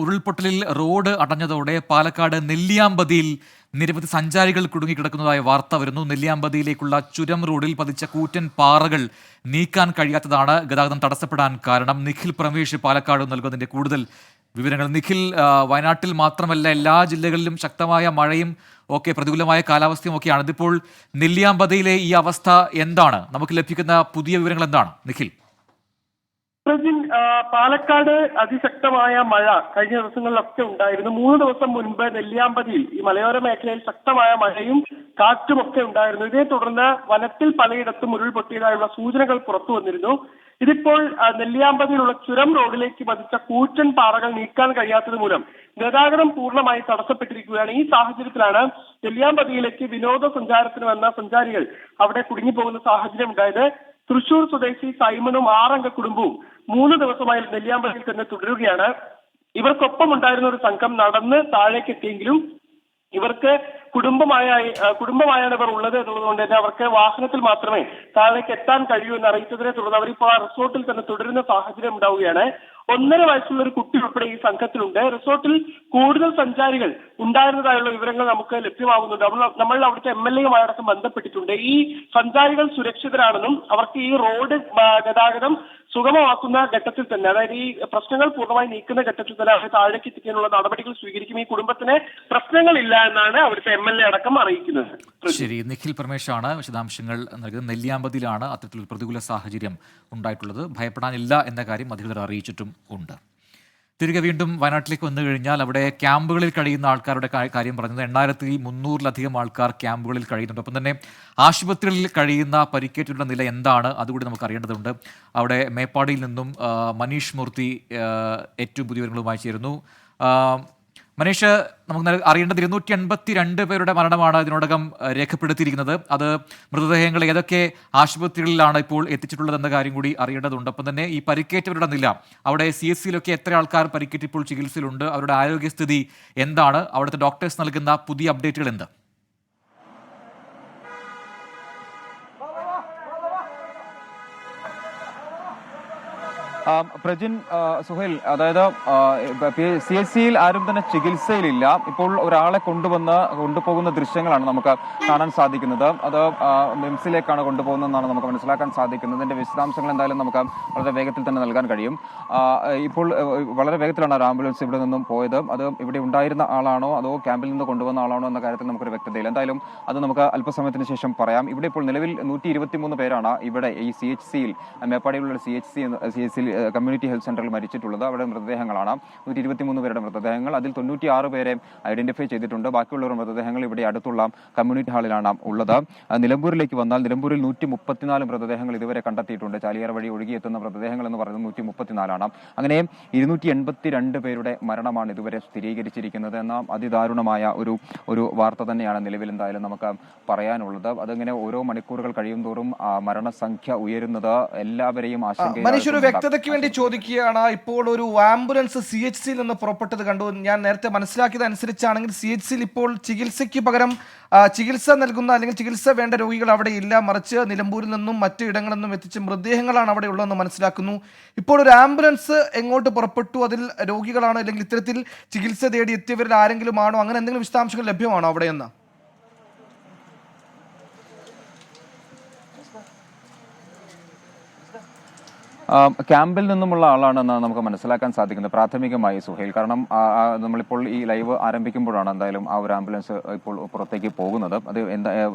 ഉരുൾപൊട്ടലിൽ റോഡ് അടഞ്ഞതോടെ പാലക്കാട് നെല്ലിയാമ്പതിയിൽ നിരവധി സഞ്ചാരികൾ കുടുങ്ങിക്കിടക്കുന്നതായ വാർത്ത വരുന്നു. നെല്ലിയാമ്പതിയിലേക്കുള്ള ചുരം റോഡിൽ പതിച്ച കൂറ്റൻ പാറകൾ നീക്കാൻ കഴിയാത്തതാണ് ഗതാഗതം തടസ്സപ്പെടാൻ കാരണം. നിഖിൽ പ്രമേഷ് പാലക്കാട് നൽകുന്നതിന്റെ കൂടുതൽ വിവരങ്ങൾ. നിഖിൽ, വയനാട്ടിൽ മാത്രമല്ല എല്ലാ ജില്ലകളിലും ശക്തമായ മഴയും പ്രതികൂലമായ കാലാവസ്ഥയും ഒക്കെയാണ്. ഇതിപ്പോൾ നെല്ലിയാമ്പതിയിലെ ഈ അവസ്ഥ എന്താണ്? നമുക്ക് ലഭിക്കുന്ന പുതിയ വിവരങ്ങൾ എന്താണ് നിഖിൽ? പാലക്കാട് അതിശക്തമായ മഴ കഴിഞ്ഞ ദിവസങ്ങളിലൊക്കെ ഉണ്ടായിരുന്നു. 3 ദിവസം മുൻപ് നെല്ലിയാമ്പതിയിൽ ഈ മലയോര മേഖലയിൽ ശക്തമായ മഴയും കാറ്റുമൊക്കെ ഉണ്ടായിരുന്നു. ഇതേ തുടർന്ന് വനത്തിൽ പലയിടത്തും ഉരുൾപൊട്ടിയതായുള്ള സൂചനകൾ പുറത്തു വന്നിരുന്നു. ഇതിപ്പോൾ നെല്ലിയാമ്പതിയിലുള്ള ചുരം റോഡിലേക്ക് പതിച്ച കൂറ്റൻ പാറകൾ നീക്കാൻ കഴിയാത്തത് മൂലം ഗതാഗതം പൂർണ്ണമായി തടസ്സപ്പെട്ടിരിക്കുകയാണ്. ഈ സാഹചര്യത്തിലാണ് നെല്ലിയാമ്പതിയിലേക്ക് വിനോദസഞ്ചാരത്തിന് വന്ന സഞ്ചാരികൾ അവിടെ കുടുങ്ങിപ്പോകുന്ന സാഹചര്യം ഉണ്ടായത്. തൃശൂർ സ്വദേശി സൈമണും 6 അംഗ കുടുംബവും 3 ദിവസമായി നെല്ലിയാമ്പതിയിൽ തന്നെ തുടരുകയാണ്. ഇവർക്കൊപ്പം ഉണ്ടായിരുന്ന ഒരു സംഘം നടന്ന് താഴേക്ക് എത്തിയെങ്കിലും ഇവർക്ക് കുടുംബമായാണ് ഇവർ ഉള്ളത് എന്നുള്ളതുകൊണ്ട് തന്നെ അവർക്ക് വാഹനത്തിൽ മാത്രമേ താഴേക്ക് എത്താൻ കഴിയൂ എന്ന് അറിയിച്ചതിനെ തുടർന്ന് അവരിപ്പോൾ ആ റിസോർട്ടിൽ തന്നെ തുടരുന്ന സാഹചര്യം ഉണ്ടാവുകയാണ്. 1.5 വയസ്സുള്ള ഒരു കുട്ടി ഉൾപ്പെടെ ഈ സംഘത്തിലുണ്ട്. റിസോർട്ടിൽ കൂടുതൽ സഞ്ചാരികൾ ഉണ്ടായിരുന്നതായുള്ള വിവരങ്ങൾ നമുക്ക് ലഭ്യമാകുന്നുണ്ട്. നമ്മൾ അവിടുത്തെ MLA-യുമായടക്കം ബന്ധപ്പെട്ടിട്ടുണ്ട്. ഈ സഞ്ചാരികൾ സുരക്ഷിതരാണെന്നും അവർക്ക് ഈ റോഡ് ഗതാഗതം സുഗമമാക്കുന്ന ഘട്ടത്തിൽ തന്നെ, അതായത് ഈ പ്രശ്നങ്ങൾ പൂർണ്ണമായി നീക്കുന്ന ഘട്ടത്തിൽ തന്നെ അവർ താഴേക്ക് എത്തിക്കാനുള്ള നടപടികൾ സ്വീകരിക്കും. ഈ കുടുംബത്തിന് പ്രശ്നങ്ങളില്ല എന്നാണ് അവിടുത്തെ MLA അടക്കം അറിയിക്കുന്നത്. ശരി, നിഖിൽ പരമേശാണ് വിശദാംശങ്ങൾ നൽകുന്നത്. നെല്ലിയാമ്പതിയിലാണ് അത്തരത്തിലൊരു പ്രതികൂല സാഹചര്യം ഉണ്ടായിട്ടുള്ളത്. ഭയപ്പെടാനില്ല എന്ന കാര്യം അധികൃതർ അറിയിച്ചിട്ടും ഉണ്ട്. തിരികെ വീണ്ടും വയനാട്ടിലേക്ക് വന്നു കഴിഞ്ഞാൽ അവിടെ ക്യാമ്പുകളിൽ കഴിയുന്ന ആൾക്കാരുടെ കാര്യം പറഞ്ഞത് 8300-ലധികം ആൾക്കാർ ക്യാമ്പുകളിൽ കഴിയുന്നുണ്ട്. ഒപ്പം തന്നെ ആശുപത്രികളിൽ കഴിയുന്ന പരിക്കേറ്റവരുടെ നില എന്താണ് അതുകൂടി നമുക്ക് അറിയേണ്ടതുണ്ട്. അവിടെ മേപ്പാടിയിൽ നിന്നും മനീഷ് മൂർത്തി ഏറ്റവും പുതിയ വിവരങ്ങളുമായി ചേരുന്നു. മനീഷ്, നമുക്ക് അറിയേണ്ടത് 282 പേരുടെ മരണമാണ് ഇതിനോടകം രേഖപ്പെടുത്തിയിരിക്കുന്നത്. അത് മൃതദേഹങ്ങൾ ഏതൊക്കെ ആശുപത്രികളിലാണ് ഇപ്പോൾ എത്തിച്ചിട്ടുള്ളത് എന്ന കാര്യം കൂടി അറിയേണ്ടതുണ്ട്. ഒപ്പം തന്നെ ഈ പരിക്കേറ്റവരുടെ നില, അവിടെ CSCയിലൊക്കെ എത്ര ആൾക്കാർ പരിക്കേറ്റ് ഇപ്പോൾ ചികിത്സയിലുണ്ട്, അവരുടെ ആരോഗ്യസ്ഥിതി എന്താണ്, അവിടുത്തെ ഡോക്ടേഴ്സ് നൽകുന്ന പുതിയ അപ്ഡേറ്റുകൾ എന്ത്? പ്രജിൻ, സുഹൈൽ, അതായത് CSCയിൽ ആരും തന്നെ ചികിത്സയിലില്ല. ഇപ്പോൾ ഒരാളെ കൊണ്ടുപോകുന്ന ദൃശ്യങ്ങളാണ് നമുക്ക് കാണാൻ സാധിക്കുന്നത്. അത് മിംസിലേക്കാണ് കൊണ്ടുപോകുന്നതെന്നാണ് നമുക്ക് മനസ്സിലാക്കാൻ സാധിക്കുന്നത്. ഇതിന്റെ വിശദാംശങ്ങൾ എന്തായാലും നമുക്ക് വളരെ വേഗത്തിൽ തന്നെ നൽകാൻ കഴിയും. ഇപ്പോൾ വളരെ വേഗത്തിലാണ് ഒരു ആംബുലൻസ് ഇവിടെ നിന്നും പോയത്. അത് ഇവിടെ ഉണ്ടായിരുന്ന ആളാണോ അതോ ക്യാമ്പിൽ നിന്ന് കൊണ്ടുവന്ന ആളാണോ എന്ന കാര്യത്തിൽ നമുക്കൊരു വ്യക്തതയില്ല. എന്തായാലും അത് നമുക്ക് അല്പസമയത്തിന് ശേഷം പറയാം. ഇവിടെ ഇപ്പോൾ നിലവിൽ 123 പേരാണ് ഇവിടെ ഈ CHCയിൽ, മേപ്പാടിയിലുള്ള CHCയിൽ കമ്മ്യൂണിറ്റി ഹെൽത്ത് സെന്ററിൽ മരിച്ചിട്ടുള്ളത്. അവിടെ മൃതദേഹങ്ങളാണ് 123 പേരുടെ മൃതദേഹങ്ങൾ. അതിൽ 96 പേരെ ഐഡന്റിഫൈ ചെയ്തിട്ടുണ്ട്. ബാക്കിയുള്ളവരുടെ മൃതദേഹങ്ങൾ ഇവിടെ അടുത്തുള്ള കമ്മ്യൂണിറ്റി ഹാളിലാണ് ഉള്ളത്. നിലമ്പൂരിലേക്ക് വന്നാൽ നിലമ്പൂരിൽ 134 മൃതദേഹങ്ങൾ ഇതുവരെ കണ്ടെത്തിയിട്ടുണ്ട്. ചാലിയാർ വഴി ഒഴുകിയെത്തുന്ന മൃതദേഹങ്ങൾ എന്ന് പറയുന്നത് 134 ആണ്. അങ്ങനെ 282 പേരുടെ മരണമാണ് ഇതുവരെ സ്ഥിരീകരിച്ചിരിക്കുന്നത് എന്ന അതിദാരുണമായ ഒരു വാർത്ത തന്നെയാണ് നിലവിൽ എന്തായാലും നമുക്ക് പറയാനുള്ളത്. അതിങ്ങനെ ഓരോ മണിക്കൂറുകൾ കഴിയും തോറും മരണസംഖ്യ ഉയരുന്നത് എല്ലാവരെയും വ്യക്തതയ്ക്ക് വേണ്ടി ചോദിക്കുകയാണ്. ഇപ്പോൾ ഒരു ആംബുലൻസ് CHCയിൽ നിന്ന് പുറപ്പെട്ടത് കണ്ടു. ഞാൻ നേരത്തെ മനസ്സിലാക്കിയത് അനുസരിച്ചാണെങ്കിൽ CHCയിൽ ഇപ്പോൾ ചികിത്സയ്ക്ക് പകരം ചികിത്സ നൽകുന്ന അല്ലെങ്കിൽ ചികിത്സ വേണ്ട രോഗികൾ അവിടെ ഇല്ല, മറിച്ച് നിലമ്പൂരിൽ നിന്നും മറ്റു ഇടങ്ങളിൽ നിന്നും എത്തിച്ച മൃതദേഹങ്ങളാണ് അവിടെ ഉള്ളതെന്ന് മനസ്സിലാക്കുന്നു. ഇപ്പോൾ ഒരു ആംബുലൻസ് എങ്ങോട്ട് പുറപ്പെട്ടു? അതിൽ രോഗികളാണോ അല്ലെങ്കിൽ ഇത്തരത്തിൽ ചികിത്സ തേടി എത്തിയവരിൽ ആരെങ്കിലും ആണോ? അങ്ങനെ എന്തെങ്കിലും വിശദാംശങ്ങൾ ലഭ്യമാണോ അവിടെയെന്ന്? ക്യാമ്പിൽ നിന്നുമുള്ള ആളാണെന്നാണ് നമുക്ക് മനസ്സിലാക്കാൻ സാധിക്കുന്നത് പ്രാഥമികമായി, സുഹൈൽ. കാരണം നമ്മളിപ്പോൾ ഈ ലൈവ് ആരംഭിക്കുമ്പോഴാണ് എന്തായാലും ആ ഒരു ആംബുലൻസ് ഇപ്പോൾ പുറത്തേക്ക് പോകുന്നത്. അത്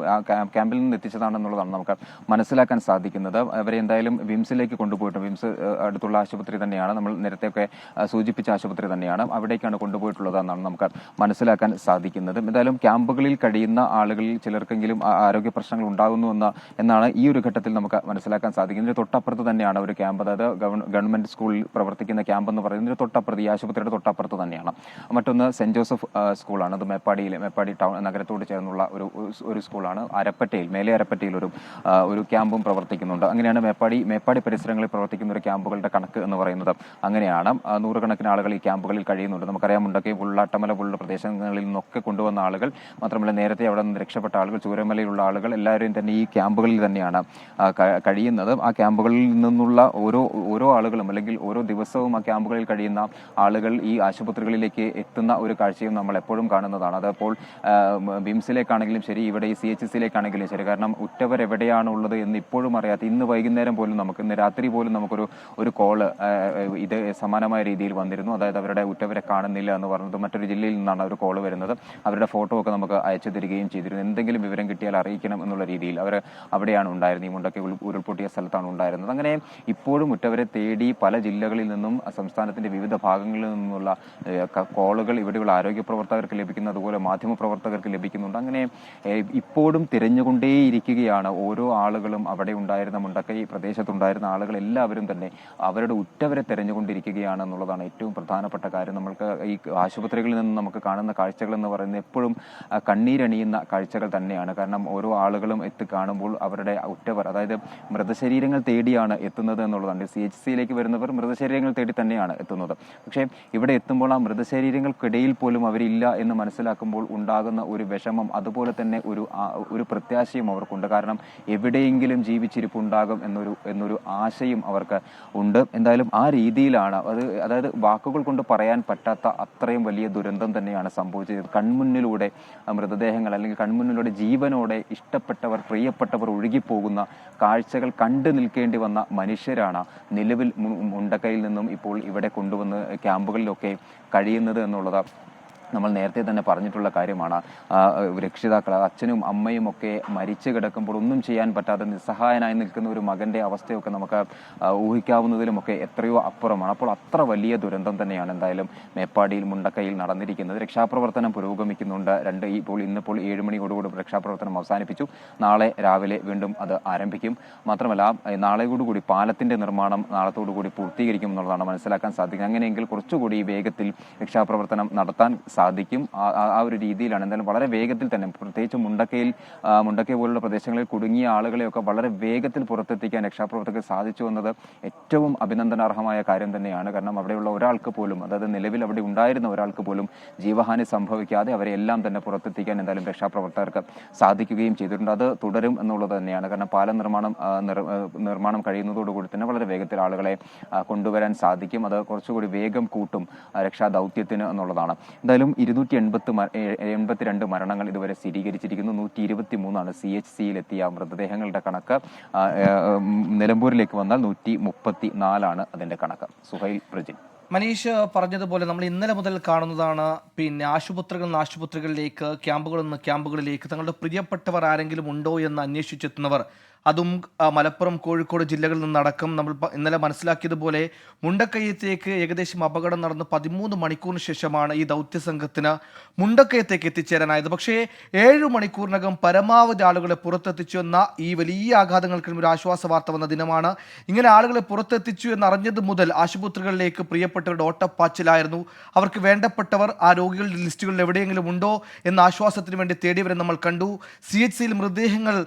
ക്യാമ്പിൽ നിന്ന് എത്തിച്ചതാണെന്നുള്ളതാണ് നമുക്ക് മനസ്സിലാക്കാൻ സാധിക്കുന്നത്. അവരെ എന്തായാലും വിംസിലേക്ക് കൊണ്ടുപോയിട്ട്, വിംസ് അടുത്തുള്ള ആശുപത്രി തന്നെയാണ്, നമ്മൾ നേരത്തെയൊക്കെ സൂചിപ്പിച്ച ആശുപത്രി തന്നെയാണ്, അവിടേക്കാണ് കൊണ്ടുപോയിട്ടുള്ളത് എന്നാണ് നമുക്ക് മനസ്സിലാക്കാൻ സാധിക്കുന്നത്. എന്തായാലും ക്യാമ്പുകളിൽ കഴിയുന്ന ആളുകളിൽ ചിലർക്കെങ്കിലും ആരോഗ്യ പ്രശ്നങ്ങൾ ഉണ്ടാകുന്നു എന്നാണ് ഈ ഒരു ഘട്ടത്തിൽ നമുക്ക് മനസ്സിലാക്കാൻ സാധിക്കുന്നത്. തൊട്ടപ്പുറത്ത് തന്നെയാണ് ഒരു ക്യാമ്പ്, അതായത് ഗവൺമെന്റ് സ്കൂളിൽ പ്രവർത്തിക്കുന്ന ക്യാമ്പ് എന്ന് പറയുന്നത് തൊട്ടപ്പുറത്ത്, ഈ ആശുപത്രിയുടെ തൊട്ടപ്പുറത്ത് തന്നെയാണ്. മറ്റൊന്ന് സെന്റ് ജോസഫ് സ്കൂളാണ്. അത് മേപ്പാടി ടൗൺ നഗരത്തോട് ചേർന്നുള്ള ഒരു സ്കൂളാണ്. മേലെ അരപ്പറ്റയിൽ ഒരു ക്യാമ്പും പ്രവർത്തിക്കുന്നുണ്ട്. അങ്ങനെയാണ് മേപ്പാടി പരിസരങ്ങളിൽ പ്രവർത്തിക്കുന്ന ഒരു ക്യാമ്പുകളുടെ കണക്ക് എന്ന് പറയുന്നത്. അങ്ങനെയാണ് 100 ആളുകൾ ഈ ക്യാമ്പുകളിൽ കഴിയുന്നുണ്ട്. നമുക്കറിയാം, മുണ്ടക്കൈ അട്ടമല പോലുള്ള പ്രദേശങ്ങളിൽ നിന്നൊക്കെ കൊണ്ടുവന്ന ആളുകൾ, മാത്രമല്ല നേരത്തെ അവിടെ നിന്ന് രക്ഷപ്പെട്ട ആളുകൾ, ചൂരമലയിലുള്ള ആളുകൾ, എല്ലാവരും തന്നെ ഈ ക്യാമ്പുകളിൽ തന്നെയാണ് കഴിയുന്നത്. ആ ക്യാമ്പുകളിൽ നിന്നുള്ള ഓരോ ഓരോ ആളുകളും അല്ലെങ്കിൽ ഓരോ ദിവസവും ആ ക്യാമ്പുകളിൽ കഴിയുന്ന ആളുകൾ ഈ ആശുപത്രികളിലേക്ക് എത്തുന്ന ഒരു കാഴ്ചയും നമ്മൾ എപ്പോഴും കാണുന്നതാണ്. അതപ്പോൾ ബിംസിലേക്കാണെങ്കിലും ശരി, ഇവിടെ ഈ CHSയിലേക്കാണെങ്കിലും ശരി. കാരണം ഉറ്റവർ എവിടെയാണ് ഉള്ളത് എന്ന് ഇപ്പോഴും അറിയാത്ത, ഇന്ന് വൈകുന്നേരം പോലും ഇന്ന് രാത്രി പോലും നമുക്കൊരു കോള് ഇത് സമാനമായ രീതിയിൽ വന്നിരുന്നു. അതായത് അവരുടെ ഉറ്റവരെ കാണുന്നില്ല എന്ന് പറഞ്ഞത് മറ്റൊരു ജില്ലയിൽ നിന്നാണ് ഒരു കോള് വരുന്നത്. അവരുടെ ഫോട്ടോ ഒക്കെ നമുക്ക് അയച്ചു തരികയും ചെയ്തിരുന്നു. എന്തെങ്കിലും വിവരം കിട്ടിയാൽ അറിയിക്കണം എന്നുള്ള രീതിയിൽ അവർ അവിടെയാണ് ഉണ്ടായിരുന്നത്. ഈ മുണ്ടക്കൈ ഉരുൾപൊട്ടിയ സ്ഥലത്താണ് ഉണ്ടായിരുന്നത്. അങ്ങനെ ഇപ്പോഴും ഉറ്റവരെ തേടി പല ജില്ലകളിൽ നിന്നും സംസ്ഥാനത്തിന്റെ വിവിധ ഭാഗങ്ങളിൽ നിന്നുള്ള കോളുകൾ ഇവിടെയുള്ള ആരോഗ്യ പ്രവർത്തകർക്ക് ലഭിക്കുന്നു, അതുപോലെ മാധ്യമ പ്രവർത്തകർക്ക് ലഭിക്കുന്നുണ്ട്. അങ്ങനെ ഇപ്പോഴും തിരഞ്ഞുകൊണ്ടേയിരിക്കുകയാണ് ഓരോ ആളുകളും. അവിടെ ഉണ്ടായിരുന്ന മുണ്ടക്കൈ പ്രദേശത്തുണ്ടായിരുന്ന ആളുകൾ എല്ലാവരും തന്നെ അവരുടെ ഉറ്റവരെ തിരഞ്ഞുകൊണ്ടിരിക്കുകയാണ് എന്നുള്ളതാണ് ഏറ്റവും പ്രധാനപ്പെട്ട കാര്യം. നമ്മൾക്ക് ഈ ആശുപത്രികളിൽ നിന്ന് നമുക്ക് കാണുന്ന കാഴ്ചകൾ എന്ന് പറയുന്നത് എപ്പോഴും കണ്ണീരണിയുന്ന കാഴ്ചകൾ തന്നെയാണ്. കാരണം ഓരോ ആളുകളും കാണുമ്പോൾ അവരുടെ ഉറ്റവർ, അതായത് മൃതശരീരങ്ങൾ തേടിയാണ് എത്തുന്നത് എന്നുള്ളതാണ്. CHCയിലേക്ക് വരുന്നവർ മൃതശരീരങ്ങൾ തേടി തന്നെയാണ് എത്തുന്നത്. പക്ഷേ ഇവിടെ എത്തുമ്പോൾ ആ മൃതശരീരങ്ങൾക്കിടയിൽ പോലും അവരില്ല എന്ന് മനസ്സിലാക്കുമ്പോൾ ഉണ്ടാകുന്ന ഒരു വിഷമം, അതുപോലെ തന്നെ ഒരു പ്രത്യാശയും അവർക്കുണ്ട്. കാരണം എവിടെയെങ്കിലും ജീവിച്ചിരിപ്പുണ്ടാകും എന്നൊരു ആശയും അവർക്ക് ഉണ്ട്. എന്തായാലും ആ രീതിയിലാണ് അതായത് വാക്കുകൾ കൊണ്ട് പറയാൻ പറ്റാത്ത അത്രയും വലിയ ദുരന്തം തന്നെയാണ് സംഭവിച്ചത്. കൺമുന്നിലൂടെ മൃതദേഹങ്ങൾ അല്ലെങ്കിൽ കൺമുന്നിലൂടെ ജീവനോടെ ഇഷ്ടപ്പെട്ടവർ, പ്രിയപ്പെട്ടവർ ഒഴുകിപ്പോകുന്ന കാഴ്ചകൾ കണ്ടു നിൽക്കേണ്ടി വന്ന മനുഷ്യരാണ് നിലവിൽ മുണ്ടക്കൈയിൽ നിന്നും ഇപ്പോൾ ഇവിടെ കൊണ്ടുവന്ന് ക്യാമ്പുകളിലൊക്കെ കഴിയുന്നത് എന്നുള്ളത് നമ്മൾ നേരത്തെ തന്നെ പറഞ്ഞിട്ടുള്ള കാര്യമാണ്. രക്ഷിതാക്കൾ, അച്ഛനും അമ്മയും ഒക്കെ മരിച്ചു കിടക്കുമ്പോൾ ഒന്നും ചെയ്യാൻ പറ്റാതെ നിസ്സഹായനായി നിൽക്കുന്ന ഒരു മകന്റെ അവസ്ഥയൊക്കെ നമുക്ക് ഊഹിക്കാവുന്നതിലുമൊക്കെ എത്രയോ അപ്പുറമാണ്. അപ്പോൾ അത്ര വലിയ ദുരന്തം തന്നെയാണ് എന്തായാലും മേപ്പാടിയിൽ മുണ്ടക്കൈയിൽ നടന്നിരിക്കുന്നത്. രക്ഷാപ്രവർത്തനം പുരോഗമിക്കുന്നുണ്ട്. ഇന്നിപ്പോൾ 7 മണിയോടുകൂടി രക്ഷാപ്രവർത്തനം അവസാനിപ്പിച്ചു. നാളെ രാവിലെ വീണ്ടും അത് ആരംഭിക്കും. മാത്രമല്ല നാളെയോടുകൂടി പാലത്തിന്റെ നിർമ്മാണം നാളത്തോടുകൂടി പൂർത്തീകരിക്കും എന്നുള്ളതാണ് മനസ്സിലാക്കാൻ സാധിക്കുന്നത്. അങ്ങനെയെങ്കിൽ കുറച്ചുകൂടി വേഗത്തിൽ രക്ഷാപ്രവർത്തനം നടത്താൻ സാധിക്കും. ആ ഒരു രീതിയിലാണ്. എന്തായാലും വളരെ വേഗത്തിൽ തന്നെ, പ്രത്യേകിച്ച് മുണ്ടക്കൈ പോലുള്ള പ്രദേശങ്ങളിൽ കുടുങ്ങിയ ആളുകളെയൊക്കെ വളരെ വേഗത്തിൽ പുറത്തെത്തിക്കാൻ രക്ഷാപ്രവർത്തകർക്ക് സാധിച്ചു എന്നത് ഏറ്റവും അഭിനന്ദനാർഹമായ കാര്യം തന്നെയാണ്. കാരണം അവിടെയുള്ള ഒരാൾക്ക് പോലും, അതായത് നിലവിൽ അവിടെ ഉണ്ടായിരുന്ന ഒരാൾക്ക് പോലും ജീവഹാനി സംഭവിക്കാതെ അവരെ എല്ലാം തന്നെ പുറത്തെത്തിക്കാൻ എന്തായാലും രക്ഷാപ്രവർത്തകർക്ക് സാധിക്കുകയും ചെയ്തിട്ടുണ്ട്. അത് തുടരും എന്നുള്ളത് തന്നെയാണ്. കാരണം പാലം നിർമ്മാണം കഴിയുന്നതോടുകൂടി തന്നെ വളരെ വേഗത്തിൽ ആളുകളെ കൊണ്ടുവരാൻ സാധിക്കും. അത് കുറച്ചുകൂടി വേഗം കൂട്ടും രക്ഷാദൗത്യത്തിന് എന്നുള്ളതാണ്. എന്തായാലും 282 മരണങ്ങൾ ഇതുവരെ സ്ഥിരീകരിച്ചിരിക്കുന്നു. 123 CHCയിലെത്തിയ മൃതദേഹങ്ങളുടെ കണക്ക്. നിലമ്പൂരിലേക്ക് വന്നാൽ 134 അതിന്റെ കണക്ക്. സുഹൈൽ, പ്രജിൻ. മനീഷ് പറഞ്ഞതുപോലെ നമ്മൾ ഇന്നലെ മുതൽ കാണുന്നതാണ്, ആശുപത്രികളിലേക്ക്, ക്യാമ്പുകളിലേക്ക് തങ്ങളുടെ പ്രിയപ്പെട്ടവർ ആരെങ്കിലും ഉണ്ടോ എന്ന് അന്വേഷിച്ചെത്തുന്നവർ. അതും മലപ്പുറം, കോഴിക്കോട് ജില്ലകളിൽ നിന്നടക്കം. നമ്മൾ ഇന്നലെ മനസ്സിലാക്കിയതുപോലെ മുണ്ടക്കയത്തേക്ക് ഏകദേശം അപകടം നടന്ന് 13 മണിക്കൂറിന് ശേഷമാണ് ഈ ദൗത്യസംഘത്തിന് മുണ്ടക്കയത്തേക്ക് എത്തിച്ചേരാനായത്. പക്ഷേ 7 മണിക്കൂറിനകം പരമാവധി ആളുകളെ പുറത്തെത്തിച്ചു എന്ന ഈ വലിയ ആഘാതങ്ങൾക്ക് ഒരു ആശ്വാസ വാർത്ത വന്ന ദിനമാണ്. ഇങ്ങനെ ആളുകളെ പുറത്തെത്തിച്ചു എന്നറിഞ്ഞത് മുതൽ ആശുപത്രികളിലേക്ക് പ്രിയപ്പെട്ടവരുടെ ഓട്ടപ്പാച്ചിലായിരുന്നു. അവർക്ക് വേണ്ടപ്പെട്ടവർ ആ രോഗികളുടെ ലിസ്റ്റുകളിൽ എവിടെയെങ്കിലും ഉണ്ടോ എന്ന ആശ്വാസത്തിന് വേണ്ടി തേടിയവരെ നമ്മൾ കണ്ടു. CHCയിൽ മൃതദേഹങ്ങൾ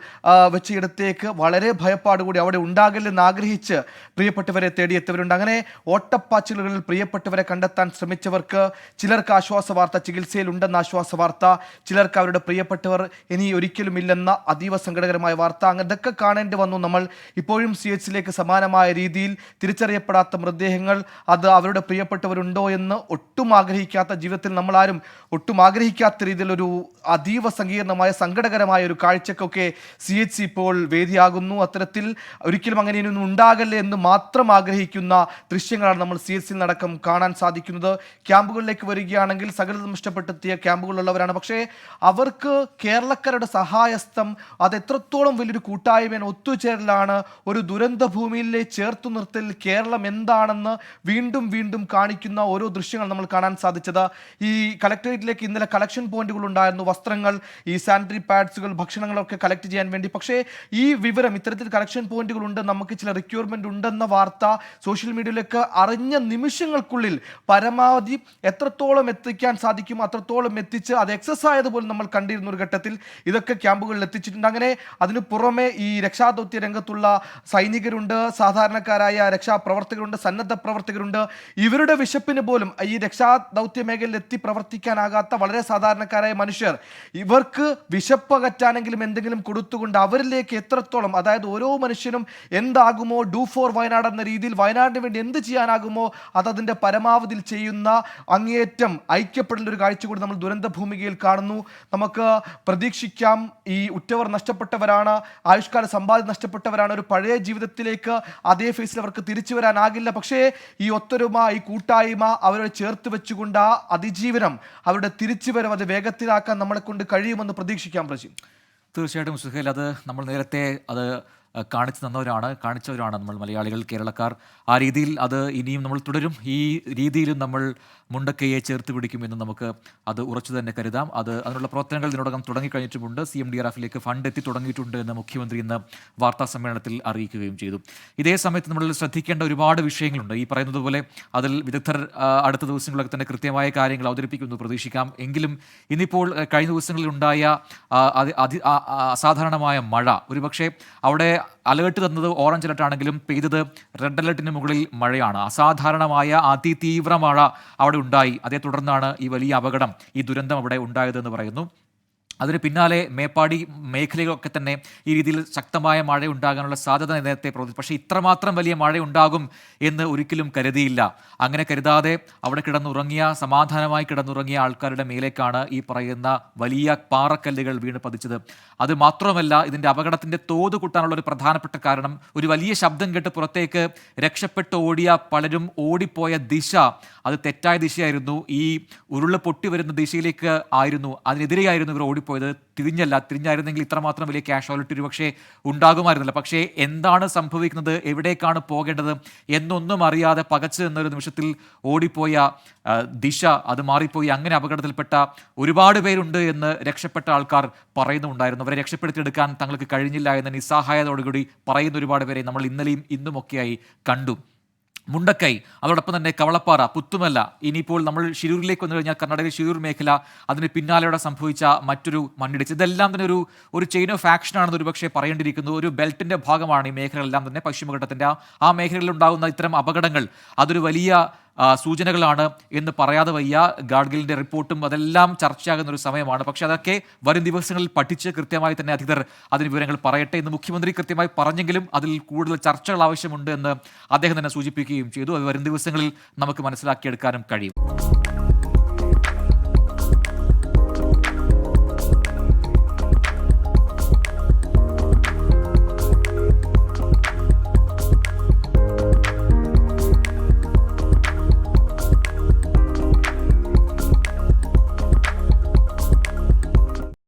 വെച്ചയിടത്തേക്ക് വളരെ ഭയപ്പാടുകൂടി അവിടെ ഉണ്ടാകില്ലെന്ന് ആഗ്രഹിച്ച് പ്രിയപ്പെട്ടവരെ തേടിയെത്തിയവരുണ്ട്. അങ്ങനെ ഓട്ടപ്പാച്ചിലുകളിൽ പ്രിയപ്പെട്ടവരെ കണ്ടെത്താൻ ശ്രമിച്ചവർക്ക് ചിലർക്ക് ആശ്വാസ വാർത്ത, ചികിത്സയിൽ ഉണ്ടെന്ന ആശ്വാസ വാർത്ത, ചിലർക്ക് അവരുടെ പ്രിയപ്പെട്ടവർ ഇനി ഒരിക്കലും ഇല്ലെന്ന അതീവ സങ്കടകരമായ വാർത്ത. അങ്ങനെ ഇതൊക്കെ കാണേണ്ടി വന്നു. നമ്മൾ ഇപ്പോഴും CHCയിലേക്ക് സമാനമായ രീതിയിൽ തിരിച്ചറിയപ്പെടാത്ത മൃതദേഹങ്ങൾ, അത് അവരുടെ പ്രിയപ്പെട്ടവരുണ്ടോ എന്ന് ഒട്ടും ആഗ്രഹിക്കാത്ത, ജീവിതത്തിൽ നമ്മളാരും ഒട്ടും ആഗ്രഹിക്കാത്ത രീതിയിലൊരു അതീവ സങ്കീർണമായ സങ്കടകരമായ ഒരു കാഴ്ചക്കൊക്കെ CHC ഇപ്പോൾ വേദിയാകുന്നു. അത്തരത്തിൽ ഒരിക്കലും അങ്ങനെ ഇനിയൊന്നും ഉണ്ടാകല്ലേ എന്ന് മാത്രം ആഗ്രഹിക്കുന്ന ദൃശ്യങ്ങളാണ് നമ്മൾ CHCയിൽ നടക്കം കാണാൻ സാധിക്കുന്നത്. ക്യാമ്പുകളിലേക്ക് വരികയാണെങ്കിൽ സകലതും ഇഷ്ടപ്പെട്ടെത്തിയ ക്യാമ്പുകളിലുള്ളവരാണ്. പക്ഷേ അവർക്ക് കേരളക്കാരുടെ സഹായസ്ഥം, അത് എത്രത്തോളം വലിയൊരു കൂട്ടായ്മയാണ്, ഒത്തുചേരലാണ്, ഒരു ദുരന്ത ഭൂമിയിലെ ചേർത്തു നിർത്തൽ കേരളം എന്താണെന്ന് വീണ്ടും വീണ്ടും കാണിക്കുന്ന ഓരോ ദൃശ്യങ്ങൾ നമ്മൾ കാണാൻ സാധിച്ചത്. ഈ കളക്ടറേറ്റിലേക്ക് ഇന്നലെ കളക്ഷൻ പോയിന്റുകൾ ഉണ്ടായിരുന്നു. വസ്ത്രങ്ങൾ, ഈ സാനിറ്ററി പാഡ്സുകൾ, ഭക്ഷണങ്ങളൊക്കെ കളക്ട് ചെയ്യാൻ വേണ്ടി. പക്ഷേ ഈ വിവരം, ഇത്തരത്തിൽ കളക്ഷൻ പോയിന്റുകൾ ഉണ്ട്, നമുക്ക് ചില റിക്വയർമെന്റ് ഉണ്ടെന്ന വാർത്ത സോഷ്യൽ മീഡിയയിലേക്ക് അറിഞ്ഞ നിമിഷങ്ങൾക്കുള്ളിൽ പരമാവധി എത്രത്തോളം എത്തിക്കാൻ സാധിക്കും അത്രത്തോളം എത്തിച്ച് അത് എക്സസ് ആയതുപോലെ നമ്മൾ കണ്ടിരുന്ന ഒരു ഘട്ടത്തിൽ ഇതൊക്കെ ക്യാമ്പുകളിൽ എത്തിച്ചിട്ടുണ്ട്. അങ്ങനെ അതിനു പുറമെ ഈ രക്ഷാദൗത്യ രംഗത്തുള്ള സൈനികരുണ്ട്, സാധാരണക്കാരായ രക്ഷാപ്രവർത്തകരുണ്ട്, സന്നദ്ധ പ്രവർത്തകരുണ്ട്. ഇവരുടെ വിശപ്പിന് പോലും ഈ രക്ഷാദൗത്യ മേഖലയിൽ എത്തി പ്രവർത്തിക്കാനാകാത്ത വളരെ സാധാരണക്കാരായ മനുഷ്യർ, ഇവർക്ക് വിശപ്പ് അകറ്റാനെങ്കിലും എന്തെങ്കിലും കൊടുത്തുകൊണ്ട് അവരിലേക്ക് എത്രത്തോളം എത്രത്തോളം, അതായത് ഓരോ മനുഷ്യനും എന്താകുമോ ഡു ഫോർ വയനാട് എന്ന രീതിയിൽ വയനാടിന് വേണ്ടി എന്ത് ചെയ്യാനാകുമോ അതിന്റെ പരമാവധിയിൽ ചെയ്യുന്ന അങ്ങേയറ്റം ഐക്യപ്പെടേണ്ട ഒരു കാഴ്ച കൂടി നമ്മൾ ദുരന്ത ഭൂമികയിൽ കാണുന്നു. നമുക്ക് പ്രതീക്ഷിക്കാം, ഈ ഉറ്റവർ നഷ്ടപ്പെട്ടവരാണ്, ആയുഷ്കാല സമ്പാദ്യം നഷ്ടപ്പെട്ടവരാണ്, ഒരു പഴയ ജീവിതത്തിലേക്ക് അതേ ഫേസിൽ അവർക്ക് തിരിച്ചു വരാനാകില്ല. പക്ഷേ ഈ ഒത്തൊരുമ, ഈ കൂട്ടായ്മ അവരെ ചേർത്ത് വെച്ചുകൊണ്ട് ആ അതിജീവനം, അവരുടെ തിരിച്ചുവരവ് അത് വേഗത്തിലാക്കാൻ നമ്മളെ കൊണ്ട് കഴിയുമെന്ന് പ്രതീക്ഷിക്കാം. പ്രജി, തീർച്ചയായിട്ടും സുഹേൽ, അത് നമ്മൾ നേരത്തെ അത് കാണിച്ചവരാണ് നമ്മൾ മലയാളികൾ, കേരളക്കാർ. ആ രീതിയിൽ അത് ഇനിയും നമ്മൾ തുടരും. ഈ രീതിയിലും നമ്മൾ മുണ്ടക്കയെ ചേർത്ത് പിടിക്കുമെന്ന് നമുക്ക് അത് ഉറച്ചു തന്നെ കരുതാം. അതിനുള്ള പ്രവർത്തനങ്ങൾ ഇതിനോടകം തുടങ്ങിക്കഴിഞ്ഞിട്ടുമുണ്ട്. CMDRFിലേക്ക് ഫണ്ട് എത്തി തുടങ്ങിയിട്ടുണ്ട് എന്ന് മുഖ്യമന്ത്രി ഇന്ന് വാർത്താ സമ്മേളനത്തിൽ അറിയിക്കുകയും ചെയ്തു. ഇതേ സമയത്ത് നമ്മൾ ശ്രദ്ധിക്കേണ്ട ഒരുപാട് വിഷയങ്ങളുണ്ട്. ഈ പറയുന്നത് പോലെ അതിൽ വിദഗ്ധർ അടുത്ത ദിവസങ്ങളിലൊക്കെ തന്നെ കൃത്യമായ കാര്യങ്ങൾ അവതരിപ്പിക്കുമെന്ന് പ്രതീക്ഷിക്കാം. എങ്കിലും ഇന്നിപ്പോൾ കഴിഞ്ഞ ദിവസങ്ങളിൽ ഉണ്ടായ അസാധാരണമായ മഴ, ഒരുപക്ഷെ അവിടെ അലേർട്ട് തന്നത് ഓറഞ്ച് അലർട്ട് ആണെങ്കിലും പെയ്തത് റെഡ് അലർട്ടിന് മുകളിൽ മഴയാണ്. അസാധാരണമായ അതിതീവ്ര മഴ അവിടെ ഉണ്ടായി. അതേ തുടർന്നാണ് ഈ വലിയ അപകടം, ഈ ദുരന്തം അവിടെ ഉണ്ടായതെന്ന് പറയുന്നു. അതിന് പിന്നാലെ മേപ്പാടി മേഖലകളൊക്കെ തന്നെ ഈ രീതിയിൽ ശക്തമായ മഴ ഉണ്ടാകാനുള്ള സാധ്യത നേരത്തെ പ്രവചിച്ചു. പക്ഷേ ഇത്രമാത്രം വലിയ മഴ ഉണ്ടാകും എന്ന് ഒരിക്കലും കരുതിയില്ല. അങ്ങനെ കരുതാതെ അവിടെ സമാധാനമായി കിടന്നുറങ്ങിയ ആൾക്കാരുടെ മേലേക്കാണ് ഈ പറയുന്ന വലിയ പാറക്കല്ലുകൾ വീണ് പതിച്ചത്. അത് മാത്രമല്ല, ഇതിൻ്റെ അപകടത്തിൻ്റെ തോത് കൂട്ടാനുള്ള ഒരു പ്രധാനപ്പെട്ട കാരണം, ഒരു വലിയ ശബ്ദം കേട്ട് പുറത്തേക്ക് രക്ഷപ്പെട്ട് ഓടിയ പലരും ഓടിപ്പോയ ദിശ അത് തെറ്റായ ദിശയായിരുന്നു. ഈ ഉരുള് പൊട്ടി വരുന്ന ദിശയിലേക്ക് ആയിരുന്നു, അതിനെതിരെയായിരുന്നു ഇവർ ഓടിപ്പോയത്. തിരിഞ്ഞായിരുന്നെങ്കിൽ ഇത്രമാത്രം വലിയ കാഷ്വാലിറ്റി ഒരുപക്ഷെ ഉണ്ടാകുമായിരുന്നില്ല. പക്ഷേ എന്താണ് സംഭവിക്കുന്നത്, എവിടേക്കാണ് പോകേണ്ടത് എന്നൊന്നും അറിയാതെ പകച്ച് എന്നൊരു നിമിഷത്തിൽ ഓടിപ്പോയ ദിശ അത് മാറിപ്പോയി. അങ്ങനെ അപകടത്തിൽപ്പെട്ട ഒരുപാട് പേരുണ്ട് എന്ന് രക്ഷപ്പെട്ട ആൾക്കാർ പറയുന്നുണ്ടായിരുന്നു. അവരെ രക്ഷപ്പെടുത്തിയെടുക്കാൻ തങ്ങൾക്ക് കഴിഞ്ഞില്ല എന്ന നിസ്സഹായതയോടുകൂടി പറയുന്ന ഒരുപാട് പേരെ നമ്മൾ ഇന്നലെയും ഇന്നുമൊക്കെയായി കണ്ടു. മുണ്ടക്കൈ, അതോടൊപ്പം തന്നെ കവളപ്പാറ, പുത്തുമല്ല, ഇനിയിപ്പോൾ നമ്മൾ ഷിരൂരിലേക്ക് വന്നു കഴിഞ്ഞാൽ കർണാടകയിലെ ഷിരൂർ മേഖല, അതിന് പിന്നാലെയോടെ സംഭവിച്ച മറ്റൊരു മണ്ണിടിച്ച്, ഇതെല്ലാം തന്നെ ഒരു ചെയിൻ ഓഫ് ആക്ഷൻ ആണെന്ന് ഒരുപക്ഷെ പറയേണ്ടിയിരിക്കുന്നു. ഒരു ബെൽറ്റിന്റെ ഭാഗമാണ് ഈ മേഖലകളെല്ലാം തന്നെ. പശ്ചിമഘട്ടത്തിന്റെ ആ മേഖലകളിൽ ഉണ്ടാകുന്ന ഇത്തരം അപകടങ്ങൾ അതൊരു വലിയ സൂചനകളാണ് എന്ന് പറയാതെ വയ്യ. ഗാഡ്ഗിലിന്റെ റിപ്പോർട്ടും അതെല്ലാം ചർച്ചയാകുന്ന ഒരു സമയമാണ്. പക്ഷേ അതൊക്കെ വരും ദിവസങ്ങളിൽ പഠിച്ച് കൃത്യമായി തന്നെ അധികൃതർ അതിന് വിവരങ്ങൾ പറയട്ടെ എന്ന് മുഖ്യമന്ത്രി കൃത്യമായി പറഞ്ഞെങ്കിലും അതിൽ കൂടുതൽ ചർച്ചകൾ ആവശ്യമുണ്ട് എന്ന് അദ്ദേഹം തന്നെ സൂചിപ്പിക്കുകയും ചെയ്തു. അത് വരും ദിവസങ്ങളിൽ നമുക്ക് മനസ്സിലാക്കിയെടുക്കാനും കഴിയും.